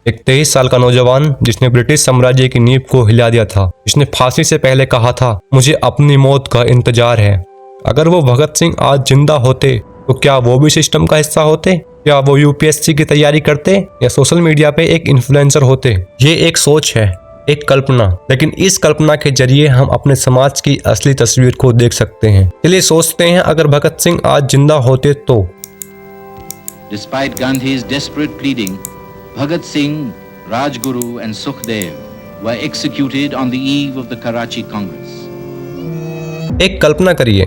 एक 23 साल का नौजवान जिसने ब्रिटिश साम्राज्य की नींव को हिला दिया था, जिसने फांसी से पहले कहा था मुझे अपनी मौत का इंतजार है। अगर वो भगत सिंह आज जिंदा होते तो क्या वो भी सिस्टम का हिस्सा होते? क्या वो यूपीएससी की तैयारी करते या सोशल मीडिया पे एक इन्फ्लुएंसर होते? ये एक सोच है, एक कल्पना, लेकिन इस कल्पना के जरिए हम अपने समाज की असली तस्वीर को देख सकते हैं। चलिए सोचते हैं अगर भगत सिंह आज जिंदा होते तो। Despite Gandhi's desperate pleading, Bhagat Singh, Rajguru and Sukhdev were executed on the eve of the Karachi Congress. एक कल्पना करिए,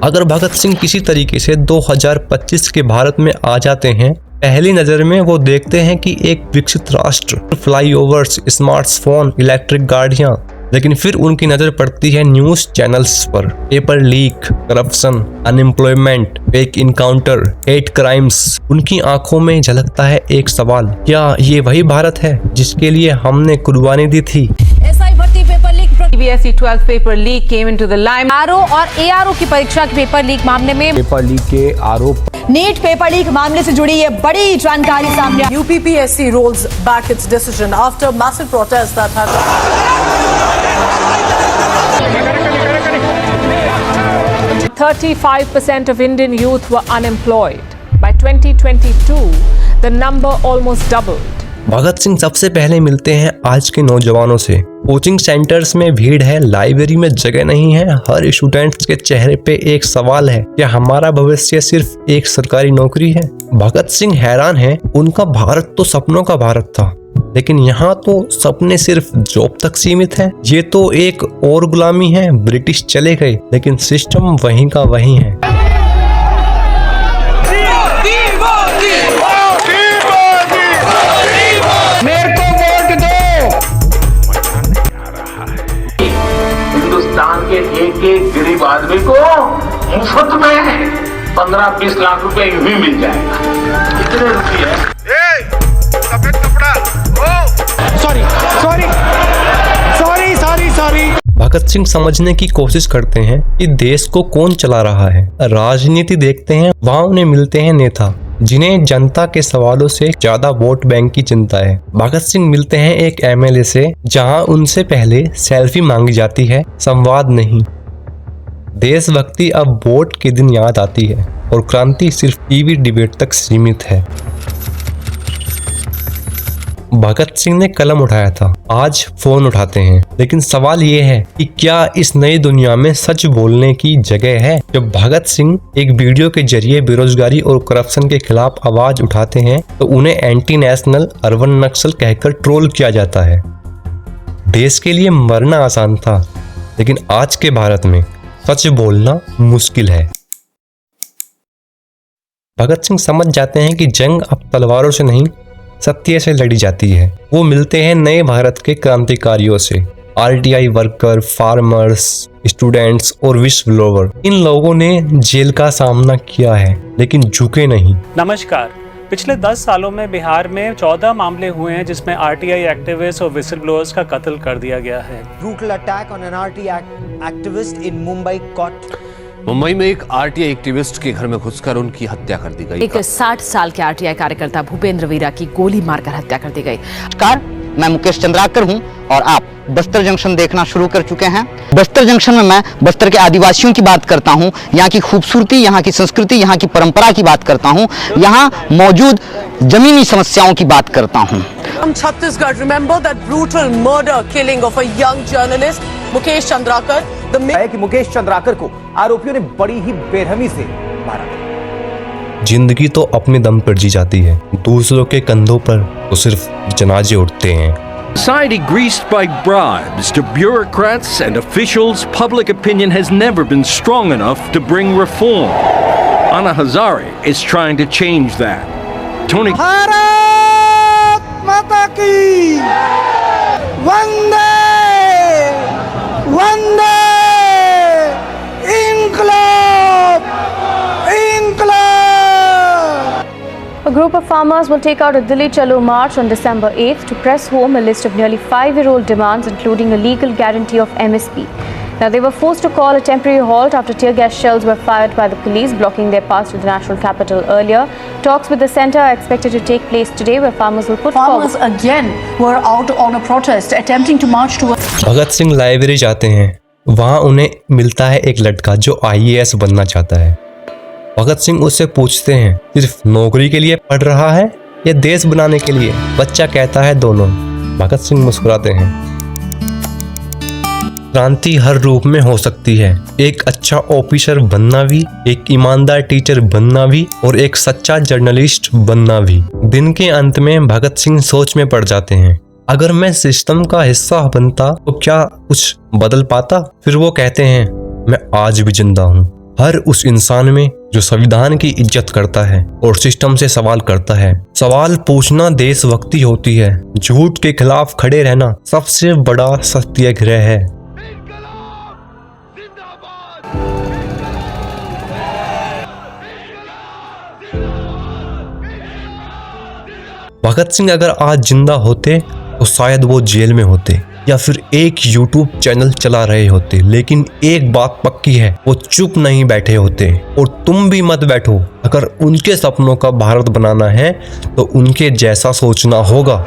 अगर भगत सिंह किसी तरीके से 2025 के भारत में आ जाते हैं, पहली नजर में वो देखते हैं कि एक विकसित राष्ट्र, फ्लाईओवर्स, स्मार्टफोन, इलेक्ट्रिक गाड़ियां, लेकिन फिर उनकी नजर पड़ती है न्यूज चैनल्स पर। Paper leak, corruption, unemployment, fake encounter, hate crimes. उनकी आंखों में झलकता है एक सवाल, क्या ये वही भारत है जिसके लिए हमने कुर्बानी दी थी? CBSE 12th paper leak came into the limelight। RO और एआरओ की परीक्षा के पेपर लीक मामले में पेपर लीक के आरोप, नीट पेपर लीक मामले से जुड़ी ये बड़ी जानकारी सामने। UPPSC rolls back its decision after massive protests that had 35% of Indian youth were unemployed. By 2022, the number almost doubled. Bhagat Singh सबसे पहले मिलते हैं आज के नौजवानों से। कोचिंग सेंटर्स में भीड़ है, लाइब्रेरी में जगह नहीं है। हर स्टूडेंट्स के चेहरे पे एक सवाल है, क्या हमारा भविष्य सिर्फ एक सरकारी नौकरी है? भगत सिंह हैरान हैं, उनका भारत तो सपनों का भारत था, लेकिन यहाँ तो सपने सिर्फ जॉब तक सीमित है। ये तो एक और गुलामी है। ब्रिटिश चले गए लेकिन सिस्टम वहीं का वहीं है। हिंदुस्तान के एक गरीब आदमी को मुफ्त में 15-20 लाख रुपए यूं ही मिल जाएगा। कितने रुपये? सफेद कपड़ा। सॉरी। भगत सिंह समझने की कोशिश करते हैं कि देश को कौन चला रहा है। राजनीति देखते हैं, वहाँ उन्हें मिलते हैं नेता जिन्हें जनता के सवालों से ज्यादा वोट बैंक की चिंता है। भगत सिंह मिलते हैं एक एमएलए से जहां उनसे पहले सेल्फी मांगी जाती है, संवाद नहीं। देशभक्ति अब वोट के दिन याद आती है और क्रांति सिर्फ टीवी डिबेट तक सीमित है। भगत सिंह ने कलम उठाया था, आज फोन उठाते हैं। लेकिन सवाल ये है कि क्या इस नई दुनिया में सच बोलने की जगह है? जब भगत सिंह एक वीडियो के जरिए बेरोजगारी और करप्शन के खिलाफ आवाज उठाते हैं तो उन्हें एंटी नेशनल, अर्बन नक्सल कहकर ट्रोल किया जाता है। देश के लिए मरना आसान था, लेकिन आज के भारत में सच बोलना मुश्किल है। भगत सिंह समझ जाते हैं कि जंग अब तलवारों से नहीं, सत्य से लड़ी जाती है। वो मिलते हैं नए भारत के क्रांतिकारियों से, आरटीआई वर्कर, फार्मर्स, स्टूडेंट्स और विश्व ब्लोवर। इन लोगों ने जेल का सामना किया है लेकिन झुके नहीं। नमस्कार। पिछले 10 सालों में बिहार में 14 मामले हुए हैं जिसमें आरटीआई एक्टिविस्ट और विसल ब्लोअर्स का कत्ल कर दिया गया है। Brutal attack on an RTI activist in Mumbai caught. Mumbai में एक आरटीआई एक्टिविस्ट के घर में घुसकर उनकी हत्या कर दी गई। एक 60 साल के आरटीआई कार्यकर्ता भूपेंद्र वीरा की गोली मारकर हत्या कर दी गई। नमस्कार, मैं मुकेश चंद्राकर हूं और आप बस्तर जंक्शन देखना शुरू कर चुके हैं। बस्तर जंक्शन में मैं बस्तर के आदिवासियों की बात करता हूं, यहाँ की खूबसूरती, यहाँ की संस्कृति, यहाँ की परंपरा की बात करता हूं, यहाँ मौजूद जमीनी समस्याओं की बात करता हूं। Chhattisgarh, remember that brutal murder killing of a young journalist Mukesh Chandrakar? है कि मुकेश चंद्राकर को आरोपियों ने बड़ी ही बेरहमी से मारा। जिंदगी तो अपने दम पर जी जाती है, दूसरों के कंधों पर तो सिर्फ जनाजे उठते हैं। Society greased by bribes to bureaucrats and officials, public opinion has never been strong enough to bring reform. Anna Hazare is trying to change that. Tony Bharat माता की वंदे वंदे इंकलाब इंकलाब। A group of farmers will take out a Dilli Chalo march on December 8th to press home a list of nearly 5-year-old demands, including a legal guarantee of MSP. Now, they were forced to call a temporary halt after tear gas shells were fired by the police, blocking their path to the national capital earlier. Talks with the centre are expected to take place today, where farmers will put Farmers again were out on a protest, attempting to march towards. Bhagat Singh library जाते हैं, वहाँ उन्हें मिलता है एक लड़का जो IAS बनना चाहता है। भगत सिंह उससे पूछते हैं, सिर्फ नौकरी के लिए पढ़ रहा है या देश बनाने के लिए? बच्चा कहता है दोनों। भगत सिंह मुस्कुराते हैं। क्रांति हर रूप में हो सकती है, एक अच्छा ऑफिसर बनना भी, एक ईमानदार टीचर बनना भी और एक सच्चा जर्नलिस्ट बनना भी। दिन के अंत में भगत सिंह सोच में पड़ जाते हैं, अगर मैं सिस्टम का हिस्सा बनता तो क्या कुछ बदल पाता? फिर वो कहते हैं, मैं आज भी जिंदा हूँ, हर उस इंसान में जो संविधान की इज्जत करता है और सिस्टम से सवाल करता है। सवाल पूछना देशभक्ति होती है, झूठ के खिलाफ खड़े रहना सबसे बड़ा सत्याग्रह है। भगत सिंह अगर आज जिंदा होते तो शायद वो जेल में होते या फिर एक YouTube चैनल चला रहे होते, लेकिन एक बात पक्की है, वो चुप नहीं बैठे होते। और तुम भी मत बैठो, अगर उनके सपनों का भारत बनाना है तो उनके जैसा सोचना होगा।